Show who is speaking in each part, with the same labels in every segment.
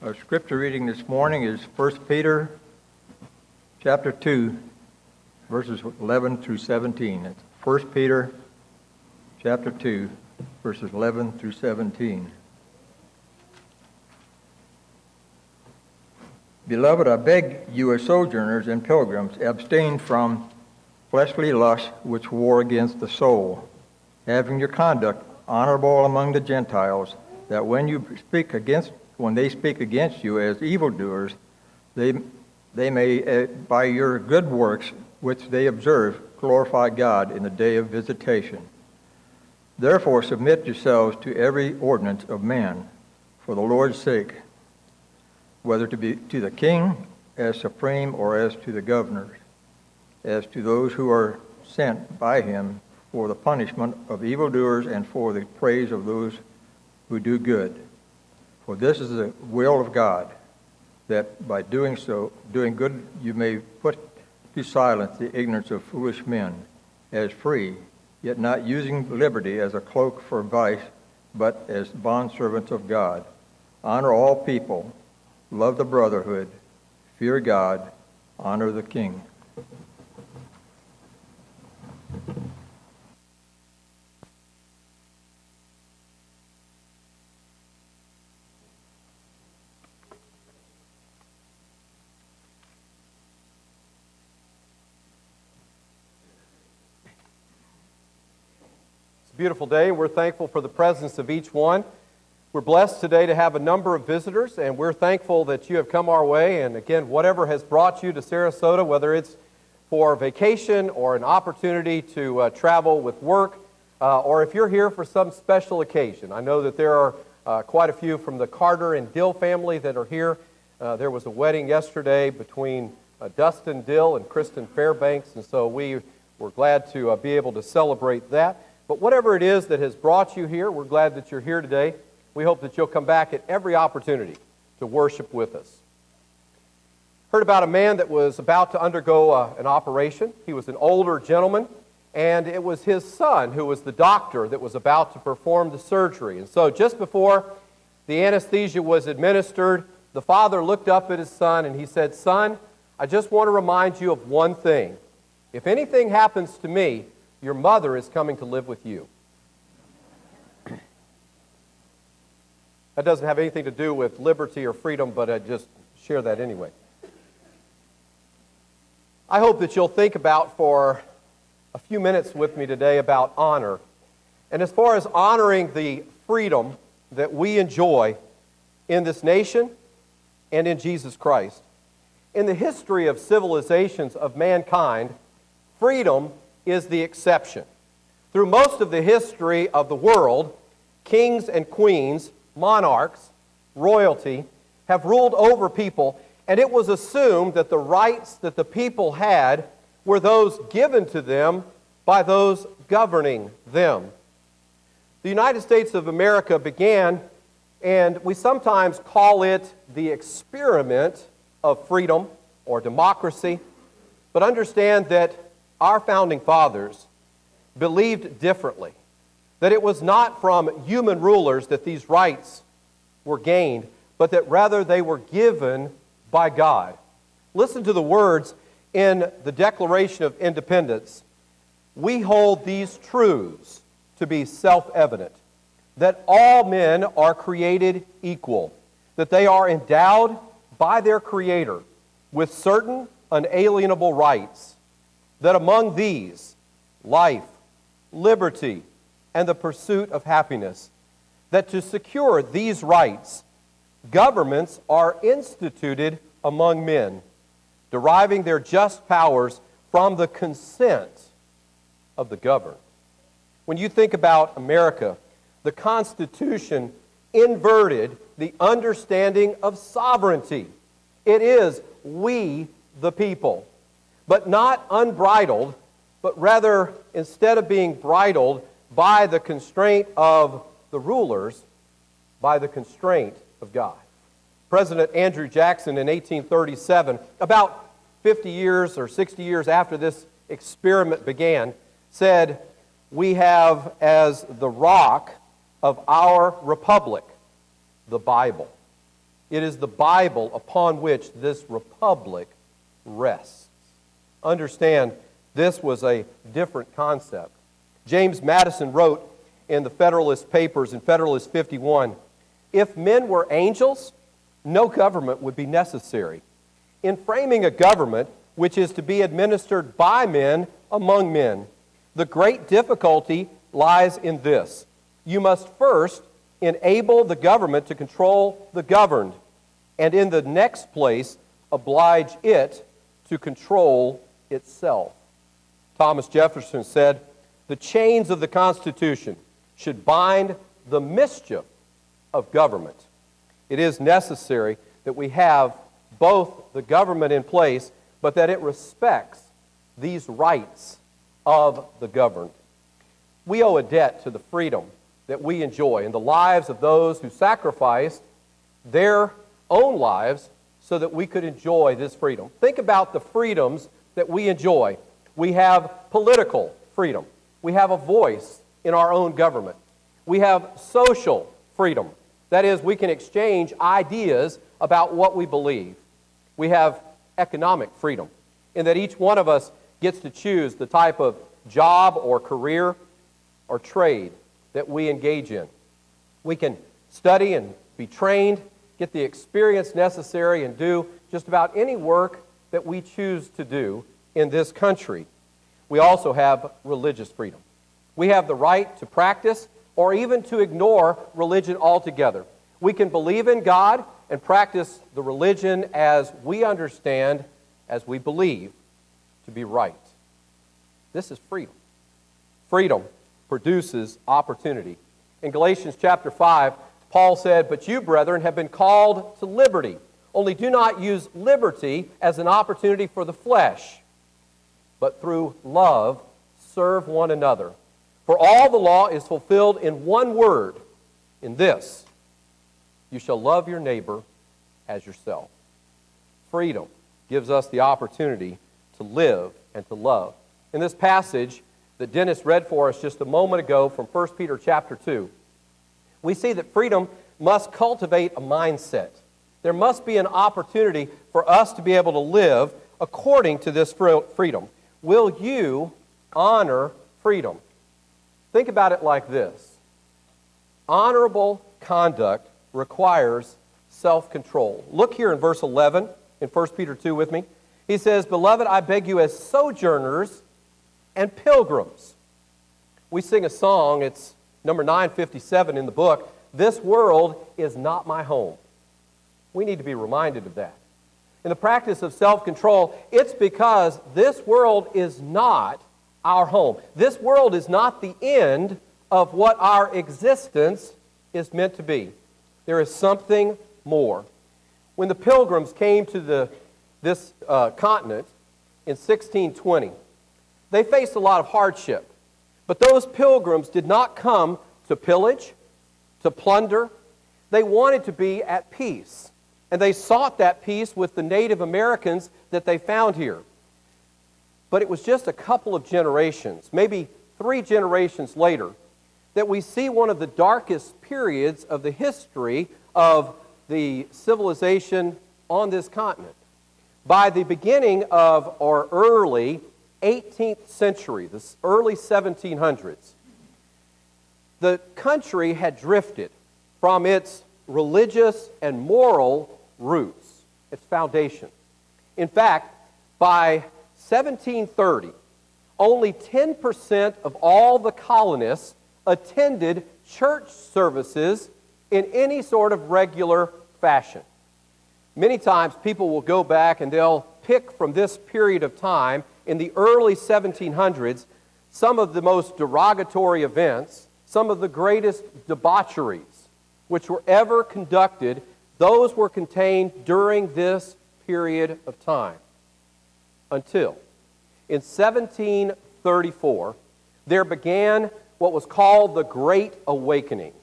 Speaker 1: Our scripture reading this morning is 1 Peter chapter 2, verses 11 through 17. It's 1 Peter chapter 2, verses 11 through 17. Beloved, I beg you as sojourners and pilgrims, abstain from fleshly lusts which war against the soul, having your conduct honorable among the Gentiles, that when they speak against you as evildoers, they may, by your good works which they observe, glorify God in the day of visitation. Therefore submit yourselves to every ordinance of man, for the Lord's sake, whether to be to the king as supreme or as to the governors, as to those who are sent by him for the punishment of evildoers and for the praise of those who do good. For this is the will of God, that by doing good, you may put to silence the ignorance of foolish men, as free, yet not using liberty as a cloak for vice, but as bondservants of God. Honor all people, love the brotherhood, fear God, honor the king.
Speaker 2: Beautiful day. We're thankful for the presence of each one. We're blessed today to have a number of visitors, and we're thankful that you have come our way. And again, whatever has brought you to Sarasota, whether it's for vacation or an opportunity to travel with work, or if you're here for some special occasion. I know that there are quite a few from the Carter and Dill family that are here. There was a wedding yesterday between Dustin Dill and Kristen Fairbanks, and so we were glad to be able to celebrate that. But whatever it is that has brought you here, we're glad that you're here today. We hope that you'll come back at every opportunity to worship with us. Heard about a man that was about to undergo an operation. He was an older gentleman, and it was his son who was the doctor that was about to perform the surgery. And so just before the anesthesia was administered, the father looked up at his son and he said, "Son, I just want to remind you of one thing. If anything happens to me, your mother is coming to live with you." That doesn't have anything to do with liberty or freedom, but I just share that anyway. I hope that you'll think about for a few minutes with me today about honor. And as far as honoring the freedom that we enjoy in this nation and in Jesus Christ. In the history of civilizations of mankind, freedom is the exception. Through most of the history of the world, kings and queens, monarchs, royalty have ruled over people, and it was assumed that the rights that the people had were those given to them by those governing them. The United States of America began, and we sometimes call it the experiment of freedom or democracy, but understand that our founding fathers believed differently, that it was not from human rulers that these rights were gained, but that rather they were given by God. Listen to the words in the Declaration of Independence. "We hold these truths to be self-evident, that all men are created equal, that they are endowed by their Creator with certain unalienable rights, that among these, life, liberty, and the pursuit of happiness, that to secure these rights, governments are instituted among men, deriving their just powers from the consent of the governed." When you think about America, the Constitution inverted the understanding of sovereignty. It is we the people. But not unbridled, but rather, instead of being bridled by the constraint of the rulers, by the constraint of God. President Andrew Jackson in 1837, about 50 years or 60 years after this experiment began, said, "We have as the rock of our republic the Bible." It is the Bible upon which this republic rests. Understand, this was a different concept. James Madison wrote in the Federalist Papers in Federalist 51, "If men were angels, no government would be necessary. In framing a government which is to be administered by men among men, the great difficulty lies in this. You must first enable the government to control the governed, and in the next place, oblige it to control itself." Thomas Jefferson said, "The chains of the Constitution should bind the mischief of government." It is necessary that we have both the government in place, but that it respects these rights of the governed. We owe a debt to the freedom that we enjoy in the lives of those who sacrificed their own lives so that we could enjoy this freedom. Think about the freedoms that we enjoy. We have political freedom. We have a voice in our own government. We have social freedom. That is, we can exchange ideas about what we believe. We have economic freedom, in that each one of us gets to choose the type of job or career or trade that we engage in. We can study and be trained, get the experience necessary, and do just about any work that we choose to do in this country. We also have religious freedom. We have the right to practice or even to ignore religion altogether. We can believe in God and practice the religion as we understand, as we believe to be right. This is freedom. Freedom produces opportunity. In Galatians chapter 5, Paul said, "But you, brethren, have been called to liberty. Only do not use liberty as an opportunity for the flesh, but through love serve one another. For all the law is fulfilled in one word, in this: you shall love your neighbor as yourself." Freedom gives us the opportunity to live and to love. In this passage that Dennis read for us just a moment ago from 1 Peter chapter 2, we see that freedom must cultivate a mindset. There must be an opportunity for us to be able to live according to this freedom. Will you honor freedom? Think about it like this. Honorable conduct requires self-control. Look here in verse 11 in 1 Peter 2 with me. He says, "Beloved, I beg you as sojourners and pilgrims." We sing a song, it's number 957 in the book, "This world is not my home." We need to be reminded of that. In the practice of self-control, it's because this world is not our home. This world is not the end of what our existence is meant to be. There is something more. When the Pilgrims came to this continent in 1620, they faced a lot of hardship. But those Pilgrims did not come to pillage, to plunder. They wanted to be at peace. And they sought that peace with the Native Americans that they found here. But it was just a couple of generations, maybe 3 generations later, that we see one of the darkest periods of the history of the civilization on this continent. By the beginning of our early 18th century, the early 1700s, the country had drifted from its religious and moral roots, its foundation. In fact, by 1730, only 10% of all the colonists attended church services in any sort of regular fashion. Many times people will go back and they'll pick from this period of time in the early 1700s some of the most derogatory events, some of the greatest debaucheries which were ever conducted. Those were contained during this period of time. Until in 1734, there began what was called the Great Awakening.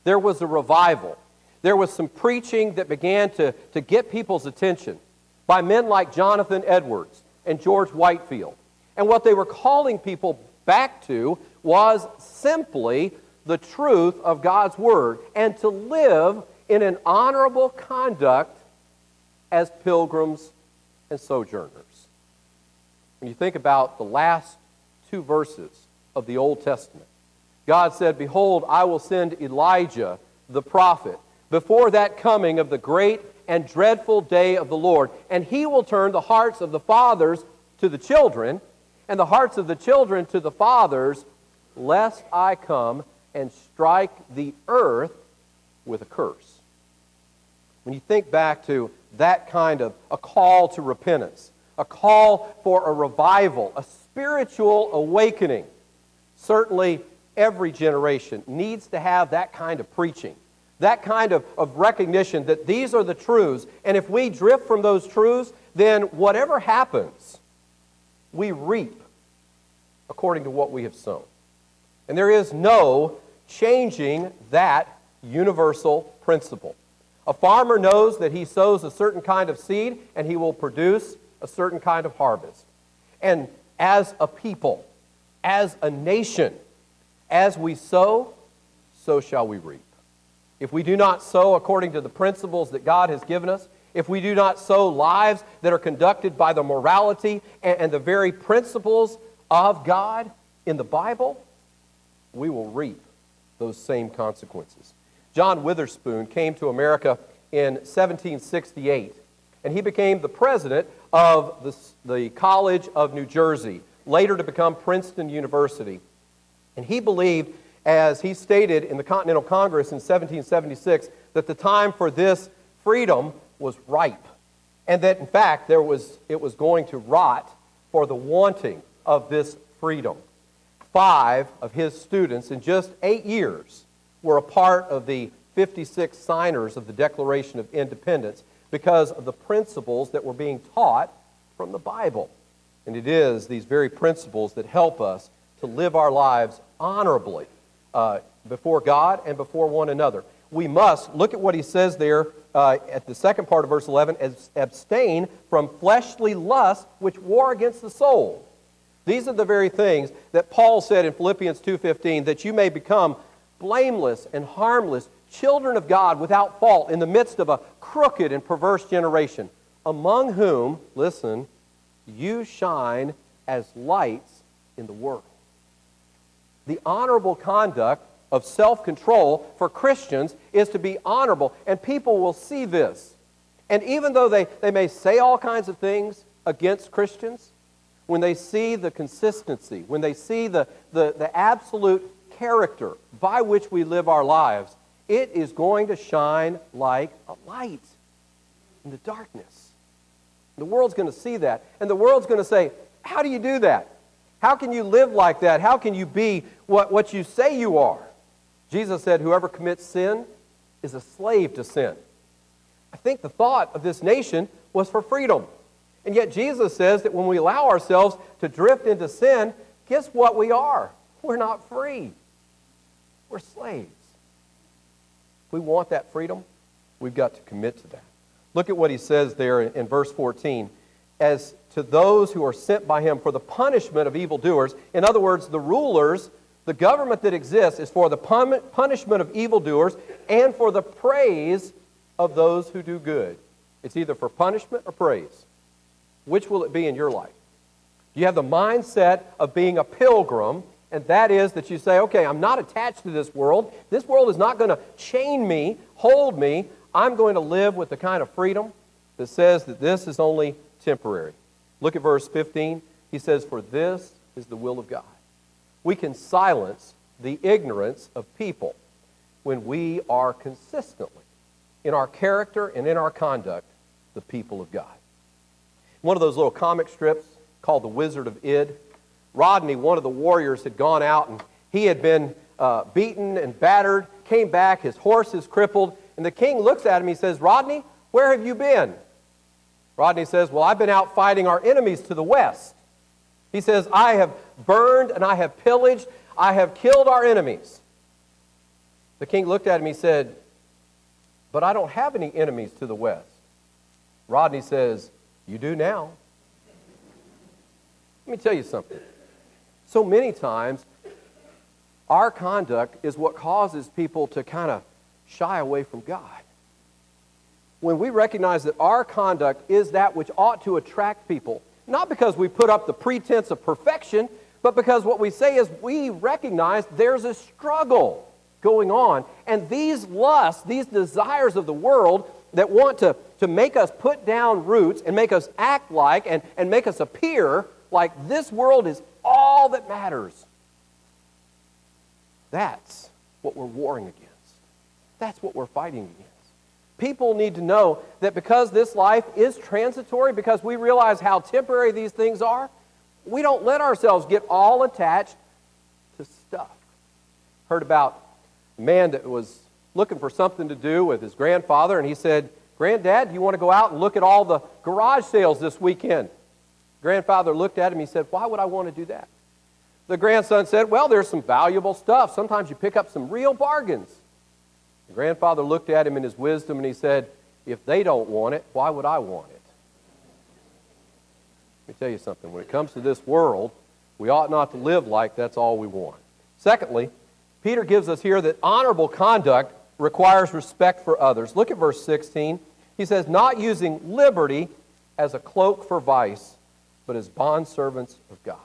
Speaker 2: There was a revival. There was some preaching that began to get people's attention by men like Jonathan Edwards and George Whitefield. And what they were calling people back to was simply the truth of God's Word and to live in an honorable conduct as pilgrims and sojourners. When you think about the last two verses of the Old Testament, God said, "Behold, I will send Elijah the prophet before that coming of the great and dreadful day of the Lord, and he will turn the hearts of the fathers to the children, and the hearts of the children to the fathers, lest I come and strike the earth with a curse." When you think back to that kind of a call to repentance, a call for a revival, a spiritual awakening, certainly every generation needs to have that kind of preaching, that kind of recognition that these are the truths, and if we drift from those truths, then whatever happens, we reap according to what we have sown. And there is no changing that universal principle. A farmer knows that he sows a certain kind of seed and he will produce a certain kind of harvest. And as a people, as a nation, as we sow, so shall we reap. If we do not sow according to the principles that God has given us, if we do not sow lives that are conducted by the morality and the very principles of God in the Bible, we will reap those same consequences. John Witherspoon came to America in 1768, and he became the president of the College of New Jersey, later to become Princeton University. And he believed, as he stated in the Continental Congress in 1776, that the time for this freedom was ripe, and that, in fact, it was going to rot for the wanting of this freedom. 5 of his students in just 8 years were a part of the 56 signers of the Declaration of Independence because of the principles that were being taught from the Bible. And it is these very principles that help us to live our lives honorably before God and before one another. We must, look at what he says there at the second part of verse 11, abstain from fleshly lusts which war against the soul. These are the very things that Paul said in Philippians 2:15, that you may become blameless and harmless, children of God without fault in the midst of a crooked and perverse generation, among whom, listen, you shine as lights in the world. The honorable conduct of self-control for Christians is to be honorable, and people will see this. And even though they may say all kinds of things against Christians, when they see the consistency, when they see the absolute character by which we live our lives, it is going to shine like a light in the darkness. The world's going to see that, and the world's going to say, how do you do that? How can you live like that? How can you be what you say you are? Jesus said, whoever commits sin is a slave to sin. I think the thought of this nation was for freedom. And yet Jesus says that when we allow ourselves to drift into sin, guess what we are? We're not free. We're slaves. If we want that freedom, we've got to commit to that. Look at what he says there in verse 14. As to those who are sent by him for the punishment of evildoers. In other words, the rulers, the government that exists is for the punishment of evildoers and for the praise of those who do good. It's either for punishment or praise. Which will it be in your life? You have the mindset of being a pilgrim, and that is that you say, okay, I'm not attached to this world. This world is not going to chain me, hold me. I'm going to live with the kind of freedom that says that this is only temporary. Look at verse 15. He says, for this is the will of God. We can silence the ignorance of people when we are consistently, in our character and in our conduct, the people of God. One of those little comic strips called The Wizard of Id, Rodney, one of the warriors, had gone out and he had been beaten and battered, came back, his horse is crippled, and the king looks at him, he says, Rodney, where have you been? Rodney says, well, I've been out fighting our enemies to the west. He says, I have burned and I have pillaged, I have killed our enemies. The king looked at him, he said, but I don't have any enemies to the west. Rodney says, you do now. Let me tell you something. So many times, our conduct is what causes people to kind of shy away from God. when we recognize that our conduct is that which ought to attract people, not because we put up the pretense of perfection, but because what we say is we recognize there's a struggle going on. And these lusts, these desires of the world that want to make us put down roots and make us act like and make us appear like this world is all that matters. That's what we're warring against. That's what we're fighting against. People need to know that because this life is transitory, because we realize how temporary these things are, we don't let ourselves get all attached to stuff. Heard about a man that was looking for something to do with his grandfather, and he said, "Granddad, do you want to go out and look at all the garage sales this weekend?" Grandfather looked at him, he said, "Why would I want to do that?" The grandson said, "Well, there's some valuable stuff. Sometimes you pick up some real bargains." The grandfather looked at him in his wisdom and he said, "If they don't want it, why would I want it?" Let me tell you something. When it comes to this world, we ought not to live like that's all we want. Secondly, Peter gives us here that honorable conduct requires respect for others. Look at verse 16. He says, "Not using liberty as a cloak for vice, but as bondservants of God."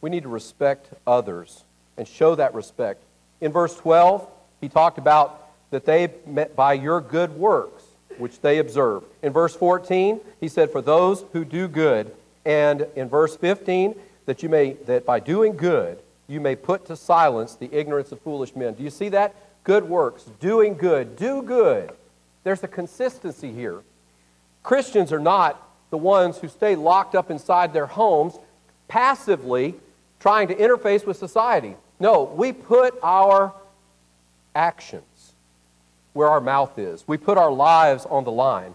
Speaker 2: We need to respect others and show that respect. In verse 12, he talked about that they met by your good works, which they observe. In verse 14, he said, "For those who do good." And in verse 15, that by doing good, you may put to silence the ignorance of foolish men. Do you see that? Good works, doing good, do good. There's a consistency here. Christians are not the ones who stay locked up inside their homes, passively trying to interface with society. No, we put our actions where our mouth is. We put our lives on the line.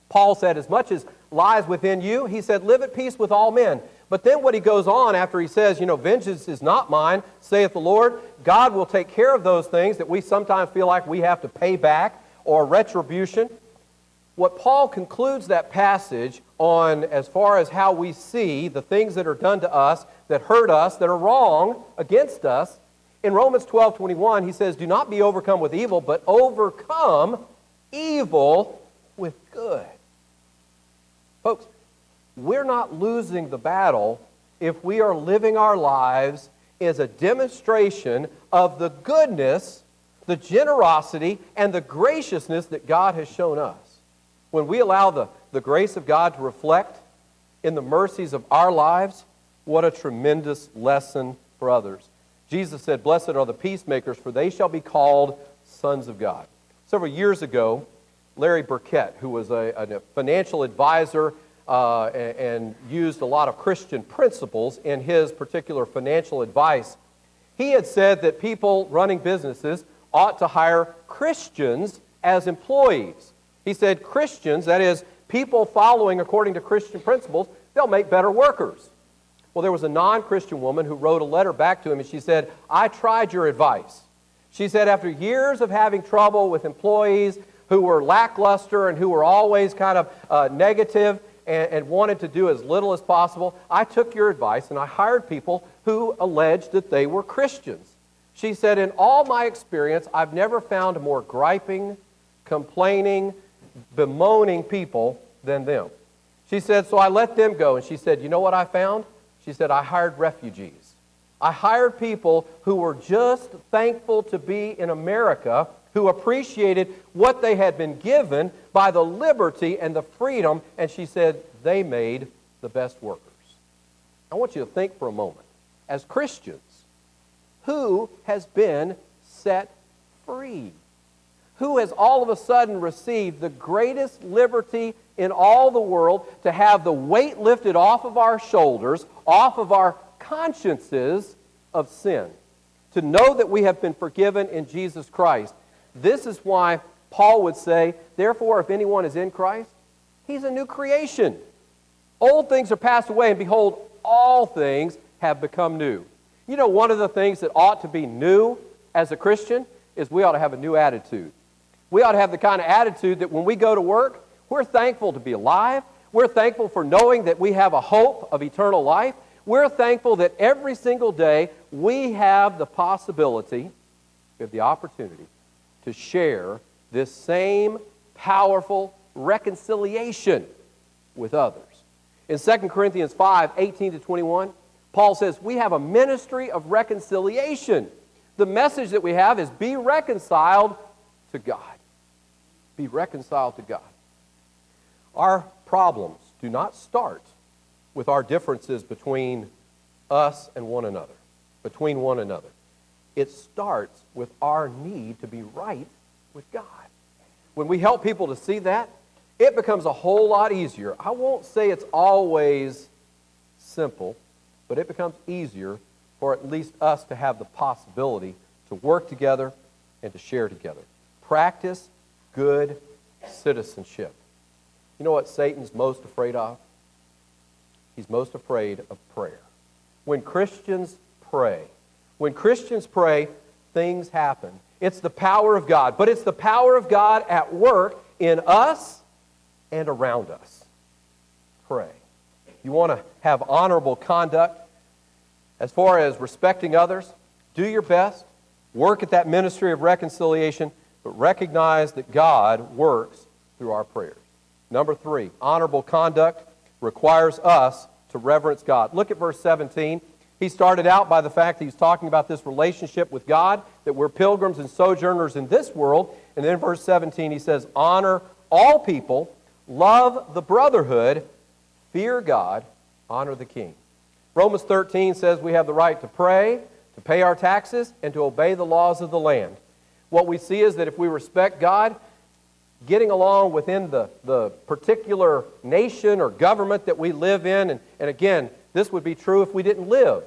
Speaker 2: Paul said, as much as lies within you, he said, live at peace with all men. But then what he goes on after he says, vengeance is not mine, saith the Lord, God will take care of those things that we sometimes feel like we have to pay back or retribution. What Paul concludes that passage on as far as how we see the things that are done to us, that hurt us, that are wrong against us, in Romans 12:21, he says, do not be overcome with evil, but overcome evil with good. Folks, we're not losing the battle if we are living our lives as a demonstration of the goodness, the generosity, and the graciousness that God has shown us. When we allow the grace of God to reflect in the mercies of our lives, what a tremendous lesson for others. Jesus said, blessed are the peacemakers, for they shall be called sons of God. Several years ago, Larry Burkett, who was a financial advisor and used a lot of Christian principles in his particular financial advice, he had said that people running businesses ought to hire Christians as employees. He said Christians, that is, people following according to Christian principles, they'll make better workers. Well, there was a non-Christian woman who wrote a letter back to him, and she said, I tried your advice. She said, after years of having trouble with employees who were lackluster and who were always kind of negative and wanted to do as little as possible, I took your advice and I hired people who alleged that they were Christians. She said, in all my experience, I've never found more griping, complaining, bemoaning people than them. She said, so I let them go. And she said, you know what I found? She said, I hired refugees. I hired people who were just thankful to be in America, who appreciated what they had been given by the liberty and the freedom, and she said, they made the best workers. I want you to think for a moment. As Christians, who has been set free? Who has all of a sudden received the greatest liberty in all the world to have the weight lifted off of our shoulders, off of our consciences of sin? To know that we have been forgiven in Jesus Christ. This is why Paul would say, therefore, if anyone is in Christ, he's a new creation. Old things are passed away, and behold, all things have become new. You know, one of the things that ought to be new as a Christian is we ought to have a new attitude. We ought to have the kind of attitude that when we go to work, we're thankful to be alive. We're thankful for knowing that we have a hope of eternal life. We're thankful that every single day we have the possibility, we have the opportunity to share this same powerful reconciliation with others. In 2 Corinthians 5, 18 to 21, Paul says, we have a ministry of reconciliation. The message that we have is be reconciled to God. Be reconciled to God. Our problems do not start with our differences between us and one another, between one another. It starts with our need to be right with God. When we help people to see that, it becomes a whole lot easier. I won't say it's always simple, but it becomes easier for at least us to have the possibility to work together and to share together. Practice good citizenship. You know what Satan's most afraid of? He's most afraid of prayer. When Christians pray, things happen. It's the power of God, but it's the power of God at work in us and around us. Pray. You want to have honorable conduct as far as respecting others? Do your best. Work at that ministry of reconciliation, but recognize that God works through our prayers. Number 3, honorable conduct requires us to reverence God. Look at verse 17. He started out by the fact that he's talking about this relationship with God, that we're pilgrims and sojourners in this world. And then in verse 17 he says, honor all people, love the brotherhood, fear God, honor the king. Romans 13 says we have the right to pray, to pay our taxes, and to obey the laws of the land. What we see is that if we respect God, getting along within the particular nation or government that we live in, and again, this would be true if we didn't live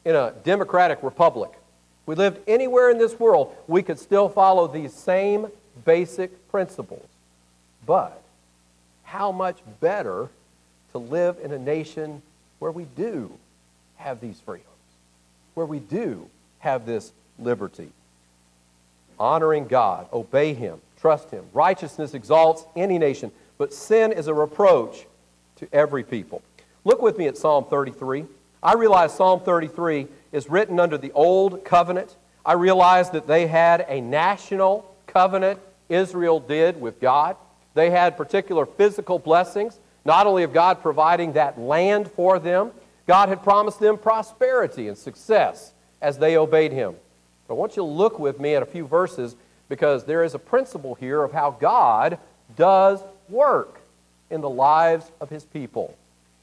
Speaker 2: in a democratic republic. If we lived anywhere in this world, we could still follow these same basic principles. But how much better to live in a nation where we do have these freedoms, where we do have this liberty. Honoring God, obey Him, trust Him. Righteousness exalts any nation, but sin is a reproach to every people. Look with me at Psalm 33. I realize Psalm 33 is written under the Old Covenant. I realize that they had a national covenant, Israel did, with God. They had particular physical blessings, not only of God providing that land for them, God had promised them prosperity and success as they obeyed Him. But I want you to look with me at a few verses because there is a principle here of how God does work in the lives of His people.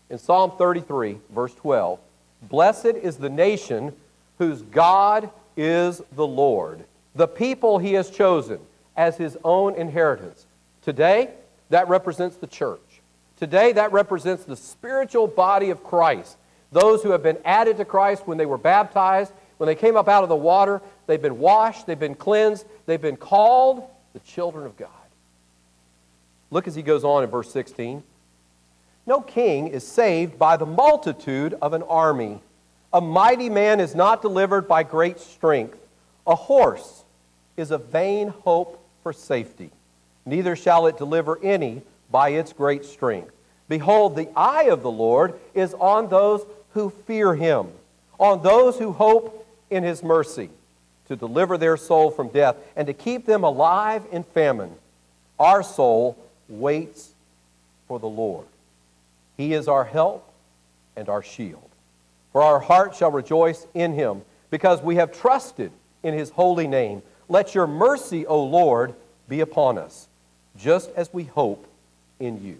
Speaker 2: In Psalm 33, verse 12, blessed is the nation whose God is the Lord, the people He has chosen as His own inheritance. Today, that represents the church. Today, that represents the spiritual body of Christ. Those who have been added to Christ when they were baptized, when they came up out of the water, they've been washed, they've been cleansed, they've been called the children of God. Look as he goes on in verse 16. No king is saved by the multitude of an army. A mighty man is not delivered by great strength. A horse is a vain hope for safety. Neither shall it deliver any by its great strength. Behold, the eye of the Lord is on those who fear Him, on those who hope in His mercy, to deliver their soul from death and to keep them alive in famine. Our soul waits for the Lord. He is our help and our shield. For our heart shall rejoice in Him, because we have trusted in His holy name. Let your mercy, O Lord, be upon us, just as we hope in you.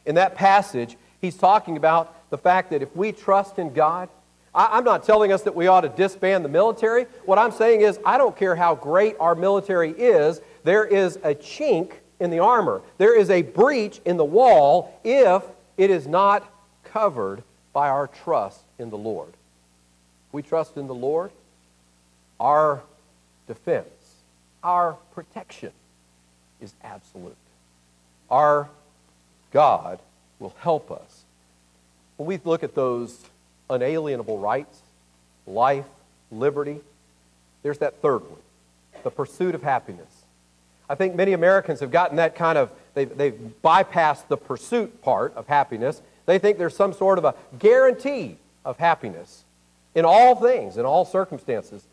Speaker 2: In that passage, he's talking about the fact that if we trust in God, I'm not telling us that we ought to disband the military. What I'm saying is, I don't care how great our military is, there is a chink in the armor. There is a breach in the wall if it is not covered by our trust in the Lord. If we trust in the Lord, our defense, our protection is absolute. Our God will help us. When we look at those unalienable rights, life, liberty, there's that third one, the pursuit of happiness. I think many Americans have gotten that kind of, they've bypassed the pursuit part of happiness. They think there's some sort of a guarantee of happiness in all things, in all circumstances.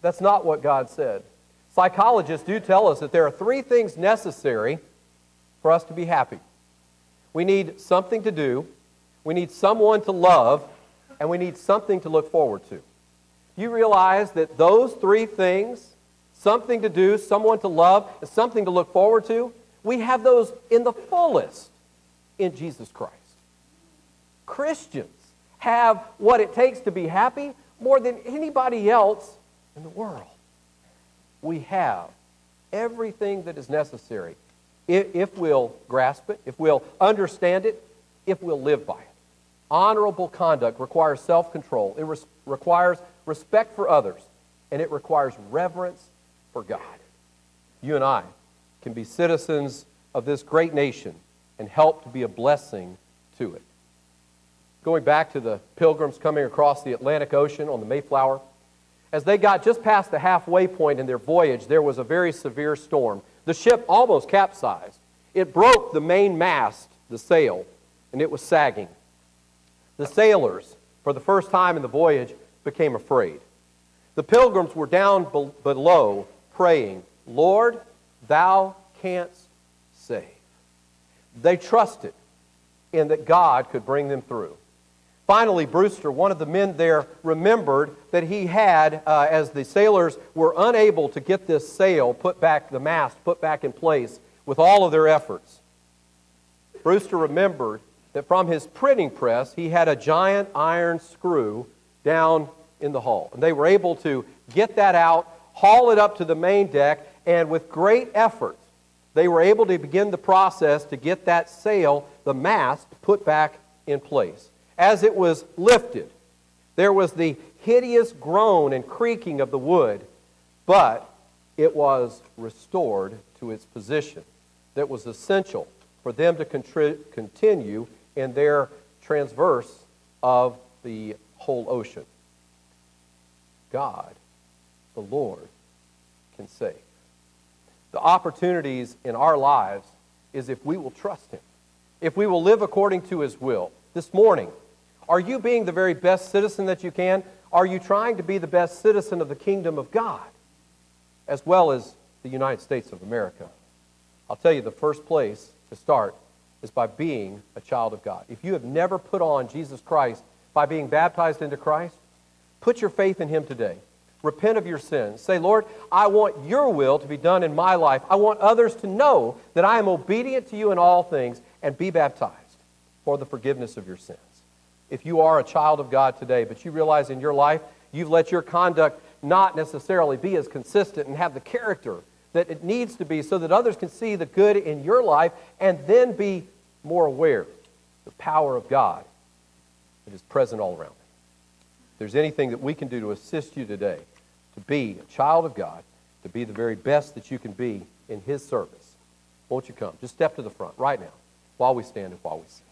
Speaker 2: That's not what God said. Psychologists do tell us that there are 3 things necessary for us to be happy. We need something to do, we need someone to love, and we need something to look forward to. Do you realize that those three things, something to do, someone to love, and something to look forward to, we have those in the fullest in Jesus Christ. Christians have what it takes to be happy more than anybody else in the world. We have everything that is necessary if we'll grasp it, if we'll understand it, if we'll live by it. Honorable conduct requires self-control. It requires respect for others, and it requires reverence for God. You and I can be citizens of this great nation and help to be a blessing to it. Going back to the Pilgrims coming across the Atlantic Ocean on the Mayflower, as they got just past the halfway point in their voyage, there was a very severe storm. The ship almost capsized. It broke the main mast, the sail, and it was sagging. The sailors, for the first time in the voyage, became afraid. The Pilgrims were down below praying, "Lord, thou canst save." They trusted in that God could bring them through. Finally, Brewster, one of the men there, remembered that he had, as the sailors were unable to get this sail put back, the mast put back in place with all of their efforts. Brewster remembered that from his printing press, he had a giant iron screw down in the hull. And they were able to get that out, haul it up to the main deck, and with great effort, they were able to begin the process to get that sail, the mast, put back in place. As it was lifted, there was the hideous groan and creaking of the wood, but it was restored to its position that was essential for them to continue in their transverse of the whole ocean. God, the Lord, can save. The opportunities in our lives is if we will trust Him, if we will live according to His will. This morning, are you being the very best citizen that you can? Are you trying to be the best citizen of the kingdom of God, as well as the United States of America? I'll tell you, the first place to start is by being a child of God. If you have never put on Jesus Christ by being baptized into Christ, put your faith in Him today. Repent of your sins. Say, "Lord, I want your will to be done in my life. I want others to know that I am obedient to you in all things," and be baptized for the forgiveness of your sins. If you are a child of God today, but you realize in your life you've let your conduct not necessarily be as consistent and have the character that it needs to be so that others can see the good in your life and then be more aware of the power of God that is present all around them. If there's anything that we can do to assist you today to be a child of God, to be the very best that you can be in His service, won't you come? Just step to the front right now while we stand and while we sing.